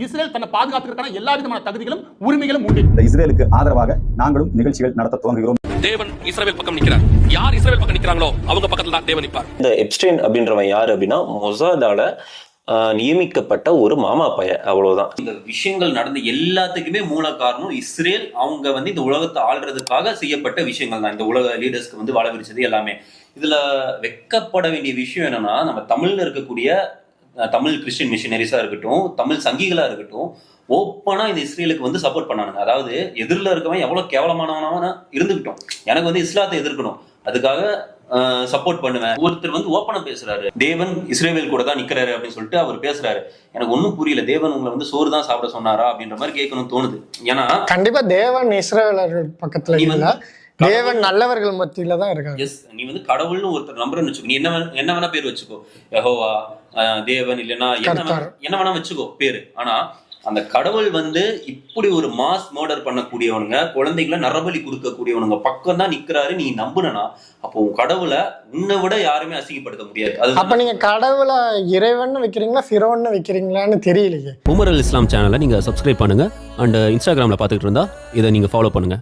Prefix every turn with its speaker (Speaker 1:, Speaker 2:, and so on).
Speaker 1: Israel தன்னை பாதுகாத்துக்கிறதுக்கான எல்லா விதமான தகுதிகளும் உரிமைகளும் உண்டு.
Speaker 2: இந்த இஸ்ரேலுக்கு ஆதரவாக நாங்களும் நிகழ்ச்சிகள் நடத்த துவங்குகிறோம்.
Speaker 3: தேவன் இஸ்ரேல் பக்கம் நிக்கிறார். யார் இஸ்ரேல் பக்கம் நிக்கிறாங்களோ அவங்க பக்கத்துல தான் தேவன் நிற்பார்.
Speaker 4: இந்த எப்ஸ்டைன் அப்படின்றவன் யாரு அப்படின்னா மொசாதால நியமிக்கப்பட்ட ஒரு மாமா பையன், அவ்வளவுதான்.
Speaker 5: இந்த விஷயங்கள் நடந்த எல்லாத்துக்குமே மூல காரணம் இஸ்ரேல். அவங்க இந்த உலகத்தை ஆள்றதுக்காக செய்யப்பட்ட விஷயங்கள் தான். இந்த உலக லீடர்ஸ்க்கு வாழ விரிச்சது எல்லாமே. இதுல வெக்கப்பட வேண்டிய விஷயம் என்னன்னா, நம்ம தமிழ்ல இருக்கக்கூடிய தமிழ் கிறிஸ்டியன் மிஷினரிஸா இருக்கட்டும், தமிழ் சங்கிகளா இருக்கட்டும், ஓப்பனா இந்த இஸ்ரேலுக்கு சப்போர்ட் பண்ணானுங்க. அதாவது எதிரில் இருக்கவன் எவ்வளவு கேவலமானவன இருந்துகிட்டோம், எனக்கு இஸ்லாத்தை எதிர்க்கணும், அதுக்காக சப்போர்ட் பண்ணுவேன். ஒருத்தர் ஓப்பனா பேசுறாரு, தேவன் இஸ்ரேல் கூட தான் நிக்கிறாரு அப்படின்னு சொல்லிட்டு அவர் பேசுறாரு. எனக்கு ஒன்னும் புரியல. தேவன் உங்களை சோறு தான் சாப்பிட சொன்னாரா அப்படின்ற மாதிரி கேட்கணும் தோணுது. ஏன்னா கண்டிப்பா தேவன் இஸ்ரேலர்கள் பக்கத்துல இல்ல, தேவன் நல்லவர்கள் மத்தியில தான் இருக்காங்க. எஸ், நீ கடவுள்னு ஒருத்தர் நம்புறன்னு வச்சுக்கோ, நீ என்ன வேணா பேர் வச்சுக்கோ, யெகோவா, தேவன், இல்லைன்னா என்ன வேணா வச்சுக்கோ பேரு. ஆனா அந்த கடவுள் இப்படி ஒரு மாஸ் மர்டர் பண்ணக்கூடியவனுங்க, குழந்தைகளை நரபலி கொடுக்கக்கூடியவனுங்க பக்கம் தான் நிக்கிறாரு. நீ நம்புனா அப்போ உன் கடவுளை உன்னை விட யாருமே அசிங்கப்படுத்த முடியாது. அப்ப நீங்க கடவுளை இறைவன் வைக்கிறீங்களா ஃபிரௌன் வைக்கிறீங்களான்னு தெரியலையே.
Speaker 6: உமர் அல் இஸ்லாம் சேனலை நீங்க சப்ஸ்கிரைப் பண்ணுங்க அண்ட் இன்ஸ்டாகிராம்ல பாத்துக்கிட்டு இருந்தா இதை நீங்க ஃபாலோ பண்ணுங்க.